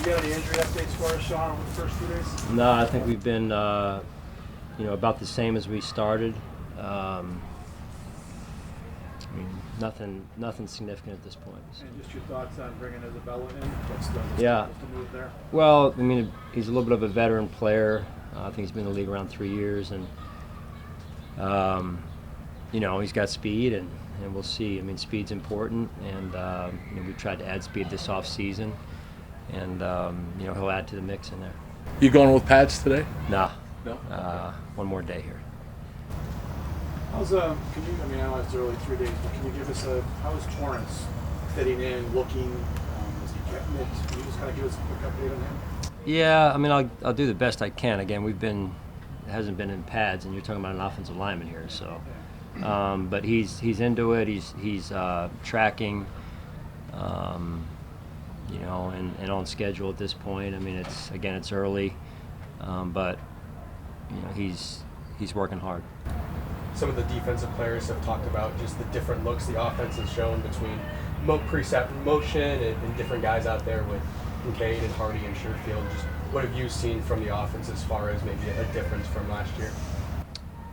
You got any injury updates for us, Sean, over the first 2 days? No, I think we've been, about the same as we started. Nothing significant at this point. So. And just your thoughts on bringing Isabella in? What's the move there? Well, he's a little bit of a veteran player. I think he's been in the league around 3 years, and he's got speed, and we'll see. Speed's important, and we tried to add speed this off season, and he'll add to the mix in there. You going with pads today? Nah. No. One more day here. How's I know it's early 3 days, but can you give us how's Torrence fitting in, looking? Is he getting it? Can you just kind of give us a quick update on him? Yeah, I'll do the best I can. Again, it hasn't been in pads, and you're talking about an offensive lineman here, so. But he's into it. He's tracking, and on schedule at this point. It's early, but he's working hard. Some of the defensive players have talked about just the different looks the offense has shown between preset motion and different guys out there with Kincaid and Hyde and Sherfield. Just what have you seen from the offense as far as maybe a difference from last year?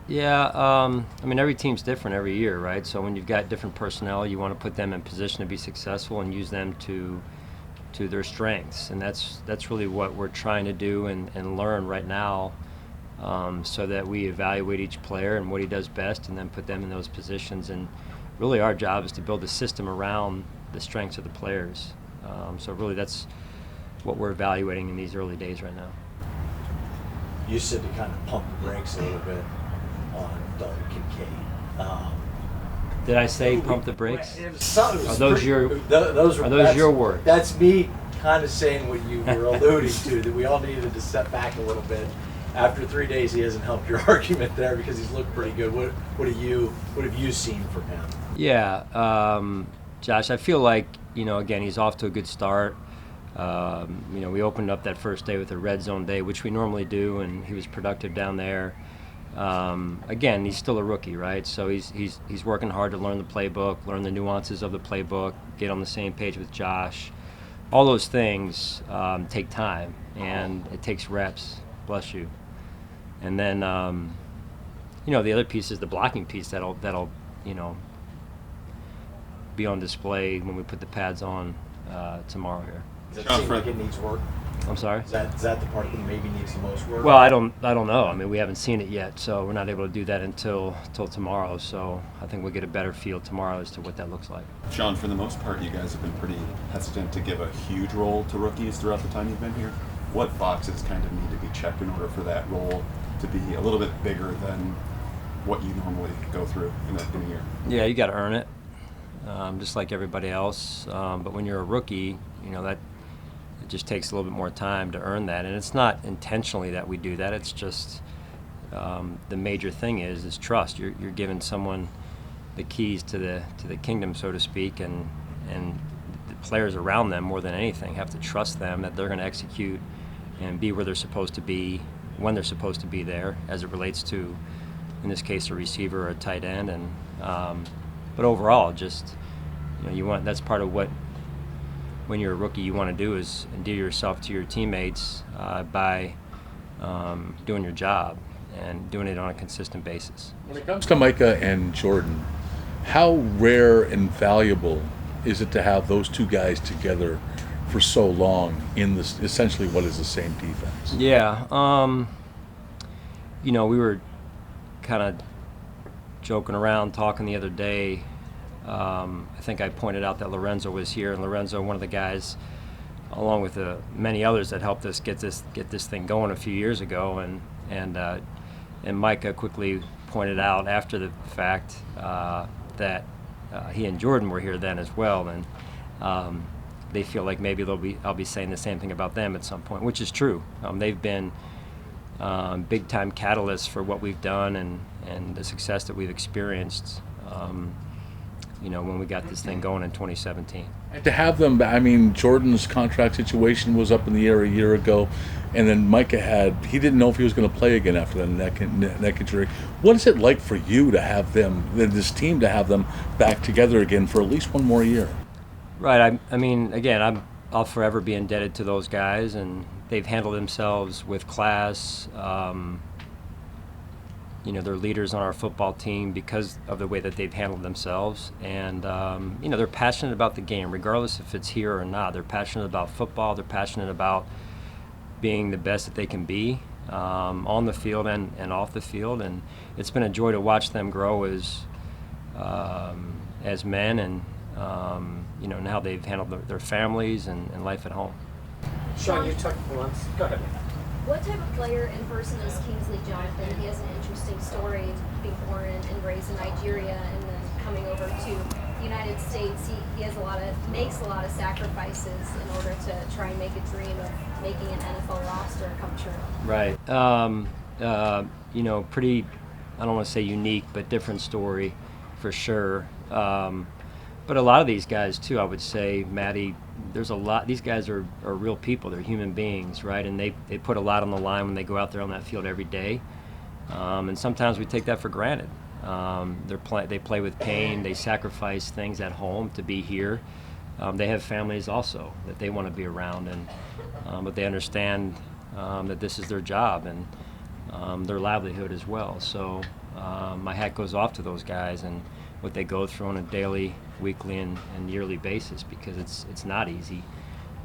Yeah, every team's different every year, right? So when you've got different personnel, you want to put them in position to be successful and use them to their strengths, and that's really what we're trying to do and learn right now. So that we evaluate each player and what he does best and then put them in those positions. And really our job is to build a system around the strengths of the players. So really that's what we're evaluating in these early days right now. You said to kind of pump the brakes a little bit on Dalton Kincaid. Did I say pump the brakes? Are those your words? That's me kind of saying what you were alluding to, that we all needed to step back a little bit. After 3 days, he hasn't helped your argument there because he's looked pretty good. What have you seen from him? Yeah, Josh, I feel like again he's off to a good start. We opened up that first day with a red zone day, which we normally do, and he was productive down there. Again, he's still a rookie, right? So he's working hard to learn the playbook, learn the nuances of the playbook, get on the same page with Josh. All those things take time, and it takes reps. Bless you. And then, the other piece is the blocking piece that'll be on display when we put the pads on tomorrow here. Does that seem like it needs work? I'm sorry? Is that the part that maybe needs the most work? Well, I don't know. We haven't seen it yet, so we're not able to do that until tomorrow. So I think we'll get a better feel tomorrow as to what that looks like. Sean, for the most part, you guys have been pretty hesitant to give a huge role to rookies throughout the time you've been here. What boxes kind of need to be checked in order for that role to be a little bit bigger than what you normally go through in a year? Yeah, you got to earn it, just like everybody else. But when you're a rookie, that it just takes a little bit more time to earn that, and it's not intentionally that we do that. It's just the major thing is trust. You're giving someone the keys to the kingdom, so to speak, and the players around them more than anything have to trust them that they're going to execute and be where they're supposed to be when they're supposed to be there, as it relates to, in this case, a receiver or a tight end. And but overall, just you want, that's part of what, when you're a rookie, you want to do is endear yourself to your teammates by doing your job and doing it on a consistent basis. When it comes to Micah and Jordan, how rare and valuable is it to have those two guys together for so long in this essentially what is the same defense? Yeah, we were kind of joking around, talking the other day. I think I pointed out that Lorenzo was here, and Lorenzo, one of the guys, along with many others that helped us get this thing going a few years ago, and Micah quickly pointed out after the fact that he and Jordan were here then as well, and they feel like maybe I'll be saying the same thing about them at some point, which is true. They've been big-time catalysts for what we've done and the success that we've experienced when we got this thing going in 2017. And to have them, Jordan's contract situation was up in the air a year ago, and then Micah he didn't know if he was going to play again after the neck injury. What is it like for you to have this team to have them back together again for at least one more year? Right. Again, I'll forever be indebted to those guys, and they've handled themselves with class. They're leaders on our football team because of the way that they've handled themselves, and they're passionate about the game, regardless if it's here or not. They're passionate about football. They're passionate about being the best that they can be on the field and off the field, and it's been a joy to watch them grow as men, and and how they've handled their families and life at home. Sean, you talked once. Go ahead. What type of player in person is Kingsley Jonathan? He has an interesting story, being born and raised in Nigeria and then coming over to the United States. He makes a lot of sacrifices in order to try and make a dream of making an NFL roster come true. Right. Pretty, I don't want to say unique, but different story for sure. But a lot of these guys too, I would say, Maddie, there's a lot, these guys are real people, they're human beings, right? And they put a lot on the line when they go out there on that field every day. And sometimes we take that for granted. They play with pain, they sacrifice things at home to be here. They have families also that they want to be around, but they understand that this is their job and their livelihood as well. So my hat goes off to those guys and what they go through on a daily, weekly, and yearly basis, because it's not easy.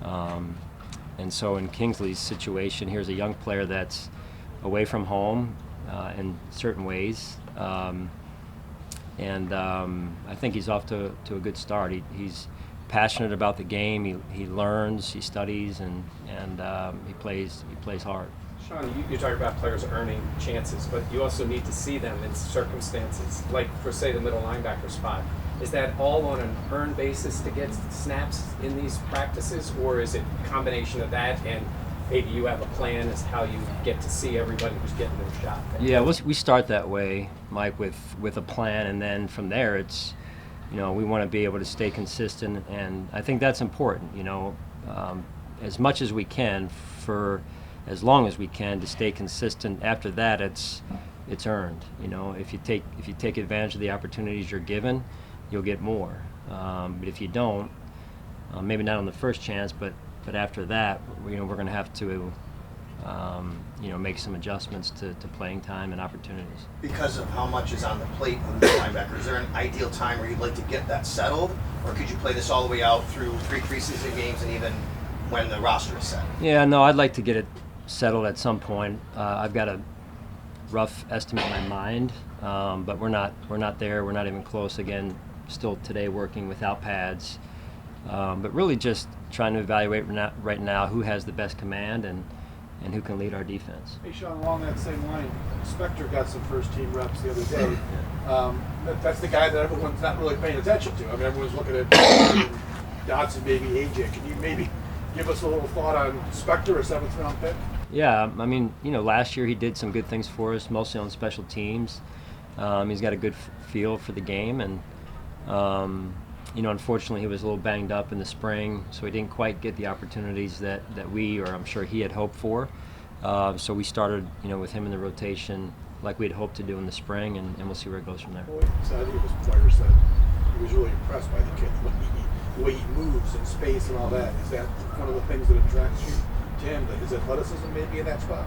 And so in Kingsley's situation, here's a young player that's away from home in certain ways. I think he's off to a good start. He's passionate about the game. He learns, he studies, and he plays hard. Sean, you talk about players earning chances, but you also need to see them in circumstances, like for, say, the middle linebacker spot. Is that all on an earned basis to get snaps in these practices, or is it a combination of that and maybe you have a plan as how you get to see everybody who's getting their shot? Yeah, we start that way, Mike, with a plan, and then from there it's, we want to be able to stay consistent, and I think that's important, as much as we can for as long as we can to stay consistent. After that, it's earned. If you take advantage of the opportunities you're given, you'll get more. But if you don't, maybe not on the first chance, but after that, we're going to have to make some adjustments to playing time and opportunities. Because of how much is on the plate of the linebacker, is there an ideal time where you'd like to get that settled, or could you play this all the way out through 3 preseason games and even when the roster is set? Yeah, no, I'd like to get it settled at some point. I've got a rough estimate in my mind, but we're not there. We're not even close. Again, still today working without pads, but really just trying to evaluate right now who has the best command and who can lead our defense. Hey, Sean, along that same line, Spector got some first-team reps the other day. That's the guy that everyone's not really paying attention to. I mean, everyone's looking at Dotson, maybe AJ. Can you maybe give us a little thought on Spector, a 7th-round pick? Yeah, I mean, last year he did some good things for us, mostly on special teams. He's got a good feel for the game, and unfortunately he was a little banged up in the spring, so he didn't quite get the opportunities that we, or I'm sure he had hoped for. So we started, with him in the rotation like we had hoped to do in the spring, and we'll see where it goes from there. So I think it was Poyer said he was really impressed by the kid, the way he moves in space and all that. Is that one of the things that attracts you to him? His athleticism maybe in that spot?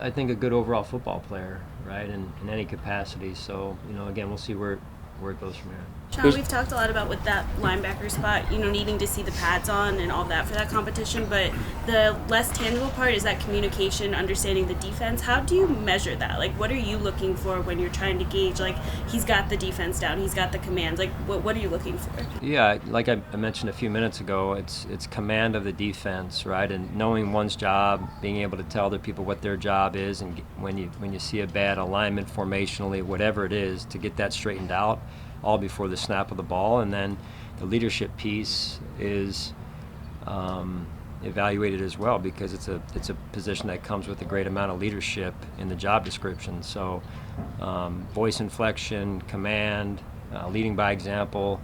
I think a good overall football player, right, in any capacity. So, again, we'll see where it goes from here. Sean, we've talked a lot about with that linebacker spot, needing to see the pads on and all that for that competition, but the less tangible part is that communication, understanding the defense. How do you measure that? Like, what are you looking for when you're trying to gauge, like, he's got the defense down, he's got the commands, like, what are you looking for? Yeah, like I mentioned a few minutes ago, it's command of the defense, right, and knowing one's job, being able to tell other people what their job is, and when you see a bad alignment formationally, whatever it is, to get that straightened out, all before the snap of the ball. And then the leadership piece is evaluated as well, because it's a position that comes with a great amount of leadership in the job description. So voice inflection, command, leading by example,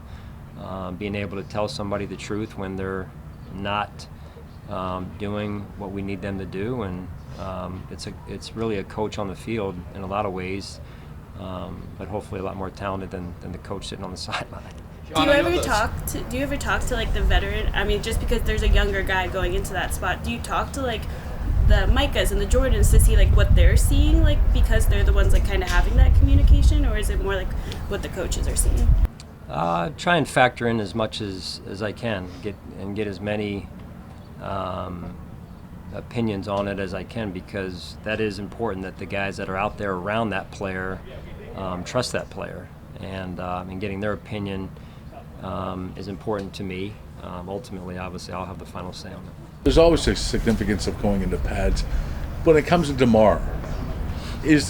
being able to tell somebody the truth when they're not doing what we need them to do, and it's really a coach on the field in a lot of ways, but hopefully a lot more talented than the coach sitting on the sideline. Do you ever talk to like the veteran? I mean, just because there's a younger guy going into that spot, do you talk to like the Micahs and the Jordans to see like what they're seeing, like because they're the ones like kind of having that communication, or is it more like what the coaches are seeing? Try and factor in as much as I can, get as many opinions on it as I can, because that is important that the guys that are out there around that player trust that player, and getting their opinion is important to me. Ultimately, obviously, I'll have the final say on it. There's always a significance of going into pads. When it comes to DeMar, is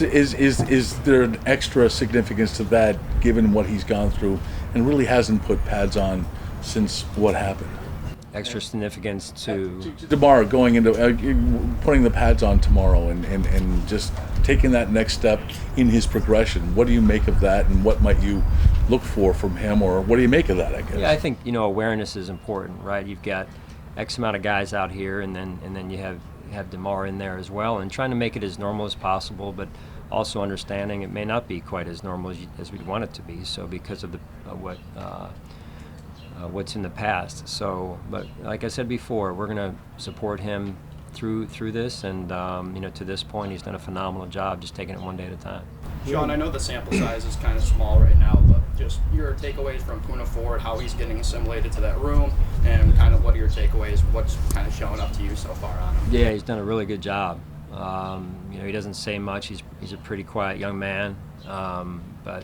there an extra significance to that, given what he's gone through, and really hasn't put pads on since what happened? Extra significance to DeMar going into putting the pads on tomorrow and just taking that next step in his progression. What do you make of that, and what might you look for from him, or what do you make of that, I guess? Yeah, I think awareness is important, right? You've got X amount of guys out here, and then you have DeMar in there as well, and trying to make it as normal as possible, but also understanding it may not be quite as normal as we'd want it to be. So because of what's in the past. So, but like I said before, we're going to support him through this, and to this point, he's done a phenomenal job, just taking it one day at a time. Sean, I know the sample size is kind of small right now, but just your takeaways from Puna Ford, how he's getting assimilated to that room, and kind of what are your takeaways, what's kind of showing up to you so far on him? Yeah, he's done a really good job. He doesn't say much. He's a pretty quiet young man, but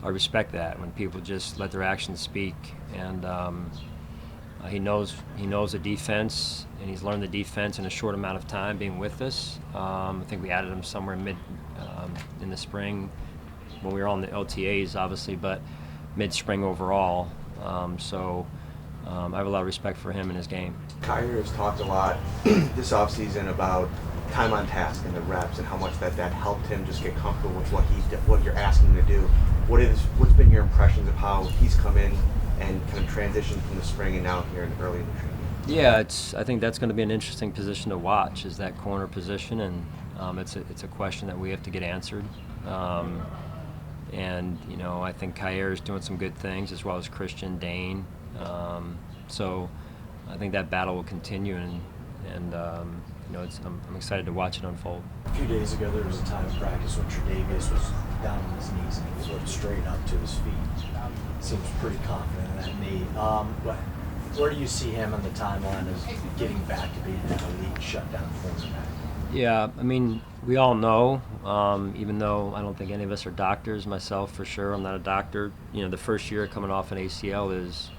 I respect that when people just let their actions speak. And he knows the defense, and he's learned the defense in a short amount of time being with us. I think we added him somewhere in the spring when we were on the LTAs, obviously, but mid-spring overall. So I have a lot of respect for him and his game. Poyer has talked a lot this offseason about time on task and the reps and how much that helped him just get comfortable with what you're asking him to do. What's been your impressions of how he's come in and kind of transitioned from the spring and now here in early in the training? Yeah, I think that's going to be an interesting position to watch, is that corner position, and it's a question that we have to get answered. I think Poyer is doing some good things, as well as Christian, Dane. So I think that battle will continue, and I'm excited to watch it unfold. A few days ago, there was a time of practice when Tre'Davious was down on his knees and he was looking straight up to his feet. Seems pretty confident in that knee. Where do you see him on the timeline as getting back to being that elite shutdown quarterback? Yeah, I mean, we all know, even though I don't think any of us are doctors, myself for sure, I'm not a doctor, the first year coming off an ACL is,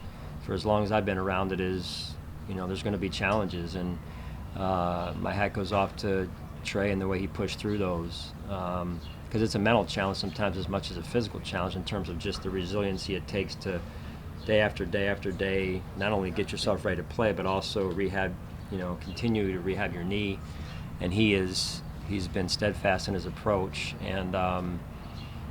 for as long as I've been around it, is, there's going to be challenges, and my hat goes off to Trey and the way he pushed through those, because it's a mental challenge sometimes as much as a physical challenge in terms of just the resiliency it takes to day after day after day not only get yourself ready to play, but also rehab, continue to rehab your knee. And he's been steadfast in his approach, and I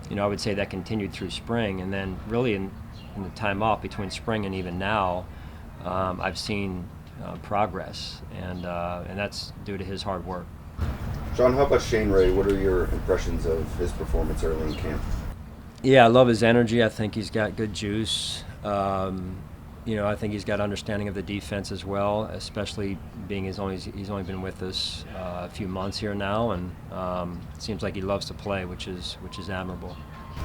would say that continued through spring, and then really in the time off between spring and even now, I've seen progress, and that's due to his hard work. Sean, how about Shane Ray? What are your impressions of his performance early in camp? Yeah, I love his energy. I think he's got good juice. I think he's got understanding of the defense as well, especially being he's only been with us a few months here now, and it seems like he loves to play, which is admirable.